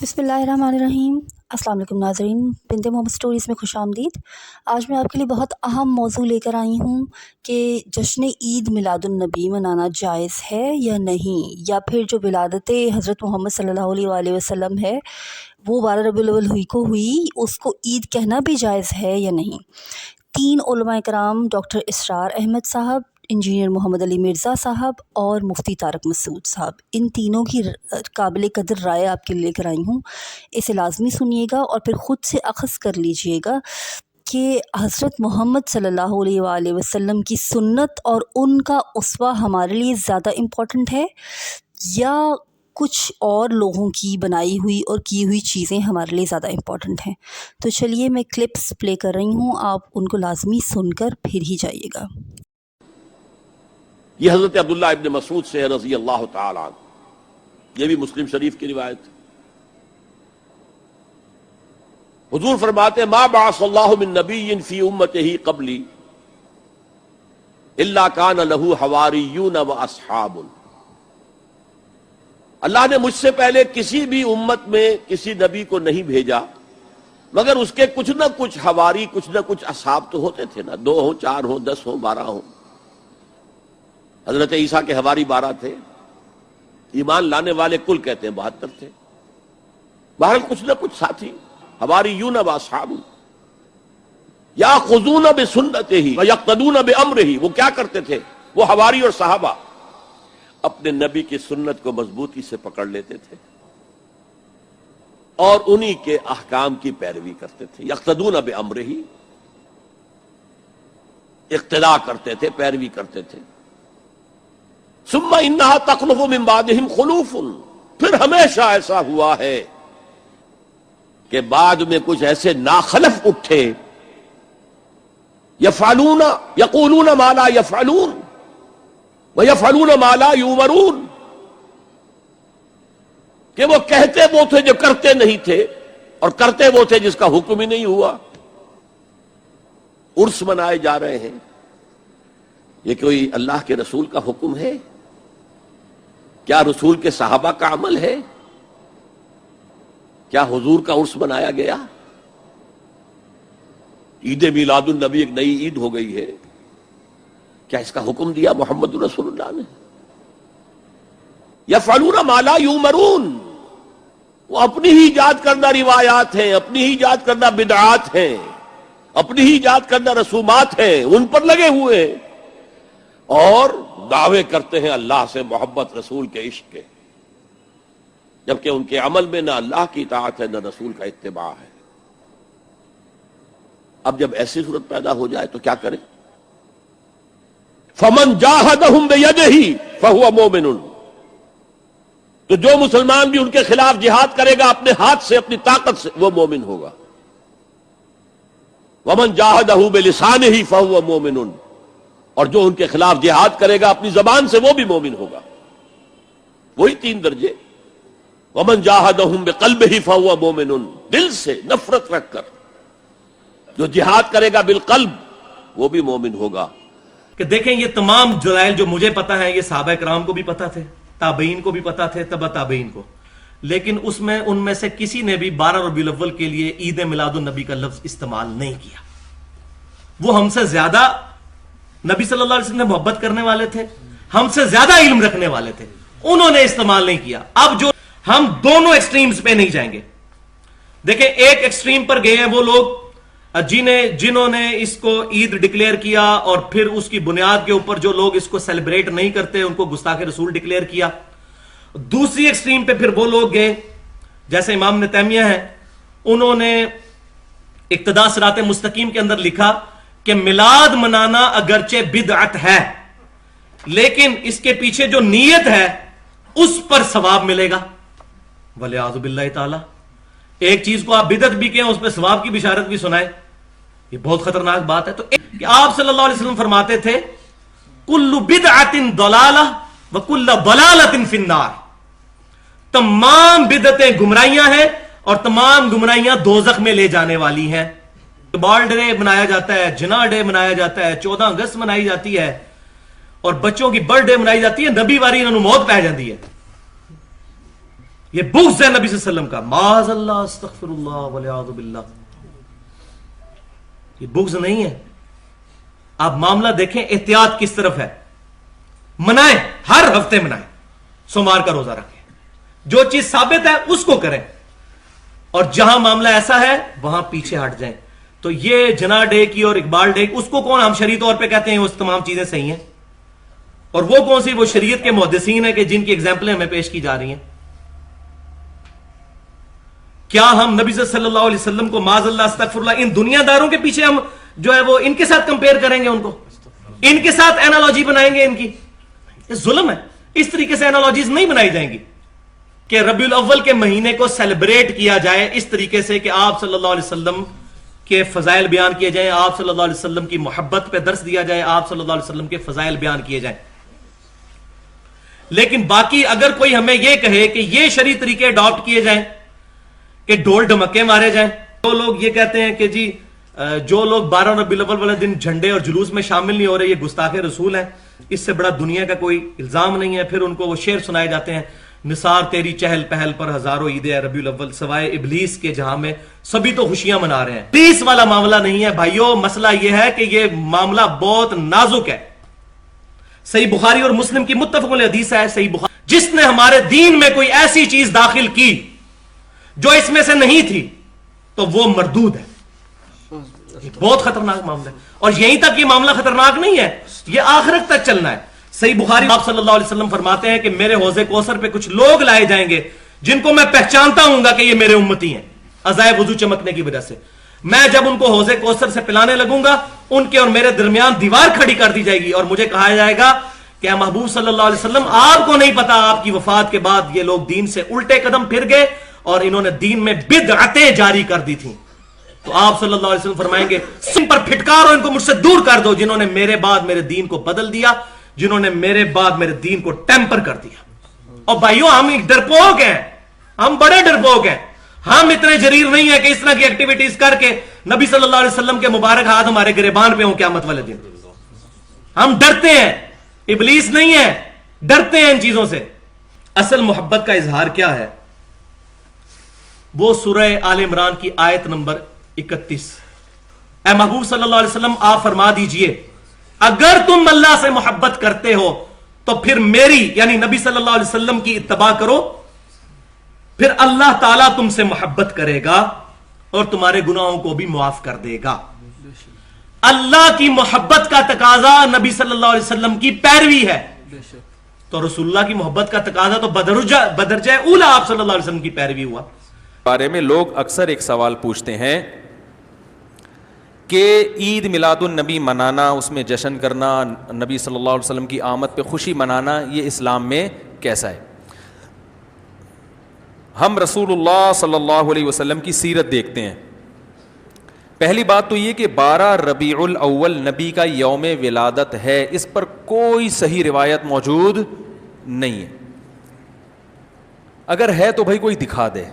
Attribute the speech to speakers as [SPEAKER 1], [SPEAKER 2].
[SPEAKER 1] बिस्मिल्लाहिर्रहमानिर्रहीम। अस्सलाम वालेकुम नाज़रीन, बिन्ते मोहम्मद स्टोरीज़ में खुश आमदीद। आज मैं आपके लिए बहुत अहम मौजू लेकर आई हूँ कि जश्न ईद मिलादुन्नबी मनाना जायज़ है या नहीं, या फिर जो विलादत हज़रत मोहम्मद सल्लल्लाहु अलैहि वसल्लम है वो 12 रबीउल अव्वल को हुई, उसको ईद कहना भी जायज़ है या नहीं। 3 उलमाए कराम डॉक्टर इसरार अहमद साहब, इंजीनियर मोहम्मद अली मिर्ज़ा साहब और मुफ्ती तारक मसूद साहब, इन तीनों की काबिल कदर राय आपके लिए लेकर आई हूँ। इसे लाजमी सुनिएगा और फिर ख़ुद से अख़ज़ कर लीजिएगा कि हज़रत मोहम्मद सल्लल्लाहु अलैहि वसल्लम की सुन्नत और उनका उसवा हमारे लिए ज़्यादा इम्पॉर्टेंट है या कुछ और लोगों की बनाई हुई और की हुई चीज़ें हमारे लिए ज़्यादा इम्पॉर्टेंट हैं। तो चलिए मैं क्लिप्स प्ले कर रही हूँ, आप उनको लाजमी सुनकर फिर ही जाइएगा।
[SPEAKER 2] ये हज़रत अब्दुल्ला इब्न मसूद से है रज़ी अल्लाह तआला अन्हु, ये भी मुस्लिम शरीफ की रिवायत है। हुजूर फरमाते मा बअसल्लाहु मिन नबिय्यिन फी उम्मतिही क़ब्ली इल्ला कान लहू हवारियून व अस्हाबुन। अल्लाह ने मुझसे पहले किसी भी उम्मत में किसी नबी को नहीं भेजा मगर उसके कुछ न कुछ हवारी, कुछ न कुछ असहाब तो होते थे ना, 2 हो, 4 हो, 10 हो, 12 हो। हजरत ईसा के हवारी 12 थे, ईमान लाने वाले कुल कहते हैं 72 थे। बहरहाल कुछ न कुछ साथी हवारियून व अस्हाबुन याखुज़ून बिसुन्नतिही व यक़्तदून बिअम्रिही। वो क्या करते थे, वो हवारी और सहाबा अपने नबी की सुन्नत को मजबूती से पकड़ लेते थे और उन्हीं के अहकाम की पैरवी करते थे। यक़्तदून बिअम्रिही, इक़्तिदा करते थे, पैरवी करते थे। सुम्मा इन्नहा तख़लुफ़ु मिन बादिहिम खुलूफ़ुन, फिर हमेशा ऐसा हुआ है कि बाद में कुछ ऐसे नाखलफ उठे, यफ़अलून यक़ूलून मा ला यफ़अलून व यफ़अलून मा ला युमरून, कि वो कहते वो थे जो करते नहीं थे और करते वो थे जिसका हुक्म ही नहीं हुआ। उर्स मनाए जा रहे हैं, ये कोई अल्लाह के रसूल का हुक्म है? क्या रसूल के सहाबा का अमल है? क्या हुजूर का उर्स मनाया गया? ईद मिलादुन नबी एक नई ईद हो गई है, क्या इसका हुक्म दिया मोहम्मद रसूलुल्लाह ने? यफ़अलून मा ला युमरून, वो अपनी ही इजाद करना रिवायात हैं, अपनी ही इजाद करना बिदआत हैं, अपनी ही इजाद करना रसूमात हैं, उन पर लगे हुए हैं और दावे करते हैं अल्लाह से मोहब्बत, रसूल के इश्क के, जबकि उनके अमल में ना अल्लाह की इताअत है ना रसूल का इत्तिबा है। अब जब ऐसी सूरत पैदा हो जाए तो क्या करें? फमन जाहदहुम बियदिही फहुवा मोमिनुन, तो जो मुसलमान भी उनके खिलाफ जिहाद करेगा अपने हाथ से, अपनी ताकत से, वो मोमिन होगा। वमन जाहदहु बिलिसानिही फहुवा मोमिनुन, और जो उनके खिलाफ जिहाद करेगा अपनी जबान से वो भी मोमिन होगा। वही 3 दर्जे। वमन जाहदहुम बिक़ल्बिही फहुवा मोमिनुन, दिल से नफरत रखकर जो जिहाद करेगा बिलक़ल्ब वो भी मोमिन होगा।
[SPEAKER 3] कि देखें ये तमाम दलाइल जो मुझे पता है ये सहाबा किराम को भी पता थे, ताबईन को भी पता थे, तबा ताबईन को, लेकिन उसमें उनमें से किसी ने भी 12 रबीउल अव्वल के लिए ईद मिलादुन नबी का लफ्ज इस्तेमाल नहीं किया। वो हमसे ज्यादा नबी सल्लल्लाहु अलैहि वसल्लम से मोहब्बत करने वाले थे, हमसे ज्यादा इल्म रखने वाले थे, उन्होंने इस्तेमाल नहीं किया। अब जो हम दोनों एक्सट्रीम्स पे नहीं जाएंगे। देखें एक एक्सट्रीम पर गए हैं वो लोग जिन्होंने इसको ईद डिक्लेयर किया और फिर उसकी बुनियाद के ऊपर जो लोग इसको सेलिब्रेट नहीं करते उनको गुस्ताखे रसूल डिक्लेयर किया। दूसरी एक्सट्रीम पे फिर वो लोग गए जैसे इमाम इब्न तैमिया है, उन्होंने इक्तिदा सिरात मुस्तकीम के अंदर लिखा कि मिलाद मनाना अगरचे बिदअत है लेकिन इसके पीछे जो नीयत है उस पर सवाब मिलेगा। वलियाज़ु बिल्लाहि ताला, एक चीज को आप बिदअत भी कहें उस पर सवाब की बिशारत भी सुनाए, ये बहुत खतरनाक बात है। तो कि आप सल्लल्लाहु अलैहि वसल्लम फरमाते थे कुल्लु बिदअतिन दलाला व कुल्लु दलालतिन फिन्नार, तमाम बिदअतें गुमराहियां हैं और तमाम गुमराहियां दोजख में ले जाने वाली हैं। बाल डे मनाया जाता है, जिना डे मनाया जाता है, 14 अगस्त मनाई जाती है और बच्चों की बर्थडे मनाई जाती है, नबी वारी इन्होंने मौत पै जाती है। یہ بغض ہے نبی صلی اللہ علیہ وسلم کا. معاذ اللہ استغفر اللہ والعیاذ باللہ. یہ بغض نہیں ہے. آپ معاملہ دیکھیں احتیاط کس طرف ہے. منائیں, ہر ہفتے منائیں, سوموار کا روزہ رکھیں, جو چیز ثابت ہے اس کو کریں, اور جہاں معاملہ ایسا ہے وہاں پیچھے ہٹ جائیں. تو یہ جناح ڈے کی اور اقبال ڈے کی, اس کو کون ہم شرعی طور پہ کہتے ہیں وہ تمام چیزیں صحیح ہیں, اور وہ کون سی وہ شریعت کے محدثین ہیں کہ جن کی ایگزامپلیں ہمیں پیش کی جا رہی ہیں. کیا ہم نبی صلی اللہ علیہ وسلم کو معاذ اللہ استغفر اللہ ان دنیا داروں کے پیچھے ہم جو ہے وہ ان کے ساتھ کمپیئر کریں گے, ان کو ان کے ساتھ اینالوجی بنائیں گے؟ ان کی یہ ظلم ہے. اس طریقے سے اینالوجیز نہیں بنائی جائیں گی کہ ربیع الاول کے مہینے کو سیلیبریٹ کیا جائے اس طریقے سے کہ آپ صلی اللہ علیہ وسلم کے فضائل بیان کیے جائیں, آپ صلی اللہ علیہ وسلم کی محبت پہ درس دیا جائے, آپ صلی اللہ علیہ وسلم کے فضائل بیان کیے جائیں. لیکن باقی اگر کوئی ہمیں یہ کہے کہ یہ شرعی طریقے اڈاپٹ کیے جائیں کہ ڈول ڈھمکے مارے جائیں, تو لوگ یہ کہتے ہیں کہ جی جو لوگ 12 ربیع الاول والے دن جھنڈے اور جلوس میں شامل نہیں ہو رہے یہ گستاخ رسول ہیں, اس سے بڑا دنیا کا کوئی الزام نہیں ہے. پھر ان کو وہ شعر سنائے جاتے ہیں, نثار تیری چہل پہل پر ہزاروں عیدیں ربیع الاول سوائے ابلیس کے جہاں میں سبھی تو خوشیاں منا رہے ہیں. ابلیس والا معاملہ نہیں ہے بھائیو. مسئلہ یہ ہے کہ یہ معاملہ بہت نازک ہے. صحیح بخاری اور مسلم کی متفق علیہ حدیث ہے, صحیح بخاری, جس نے ہمارے دین میں کوئی ایسی چیز داخل کی جو اس میں سے نہیں تھی تو وہ مردود ہے. بہت خطرناک معاملہ ہے, اور یہیں تک یہ معاملہ خطرناک نہیں ہے, یہ آخرت تک چلنا ہے. صحیح بخاری آپ صلی اللہ علیہ وسلم فرماتے ہیں کہ میرے حوض کوثر پہ کچھ لوگ لائے جائیں گے جن کو میں پہچانتا ہوں گا کہ یہ میرے امتی ہیں عزائے وضو چمکنے کی وجہ سے. میں جب ان کو حوض کوثر سے پلانے لگوں گا ان کے اور میرے درمیان دیوار کھڑی کر دی جائے گی, اور مجھے کہا جائے گا کہ اے محبوب صلی اللہ علیہ وسلم آپ کو نہیں پتا آپ کی وفات کے بعد یہ لوگ دین سے الٹے قدم پھر گئے اور انہوں نے دین میں بدعتیں جاری کر دی تھیں. تو آپ صلی اللہ علیہ وسلم فرمائیں گے سن پر پھٹکارو, ان کو مجھ سے دور کر دو جنہوں نے میرے بعد میرے دین کو بدل دیا, جنہوں نے میرے بعد میرے دین کو ٹیمپر کر دیا. اور بھائیوں ہم ڈرپوک ہیں, ہم بڑے ڈرپوک ہیں. ہم اتنے جریر نہیں ہیں کہ اس طرح کی ایکٹیویٹیز کر کے نبی صلی اللہ علیہ وسلم کے مبارک ہاتھ ہمارے گریبان پہ ہوں قیامت والے دن. ہم ڈرتے ہیں, ابلیس نہیں ہے, ڈرتے ہیں ان چیزوں سے. اصل محبت کا اظہار کیا ہے؟ وہ سورہ آل عمران کی آیت نمبر 31. اے محبوب صلی اللہ علیہ وسلم آپ فرما دیجئے اگر تم اللہ سے محبت کرتے ہو تو پھر میری یعنی نبی صلی اللہ علیہ وسلم کی اتباع کرو, پھر اللہ تعالیٰ تم سے محبت کرے گا اور تمہارے گناہوں کو بھی معاف کر دے گا. اللہ کی محبت کا تقاضا نبی صلی اللہ علیہ وسلم کی پیروی ہے, تو رسول اللہ کی محبت کا تقاضا تو بدرجہ اولا آپ صلی اللہ علیہ وسلم کی پیروی ہوا.
[SPEAKER 4] بارے میں لوگ اکثر ایک سوال پوچھتے ہیں کہ عید میلاد النبی منانا, اس میں جشن کرنا, نبی صلی اللہ علیہ وسلم کی آمد پہ خوشی منانا, یہ اسلام میں کیسا ہے؟ ہم رسول اللہ صلی اللہ علیہ وسلم کی سیرت دیکھتے ہیں. پہلی بات تو یہ کہ 12 ربیع الاول نبی کا یوم ولادت ہے, اس پر کوئی صحیح روایت موجود نہیں ہے. اگر ہے تو بھائی کوئی دکھا دے.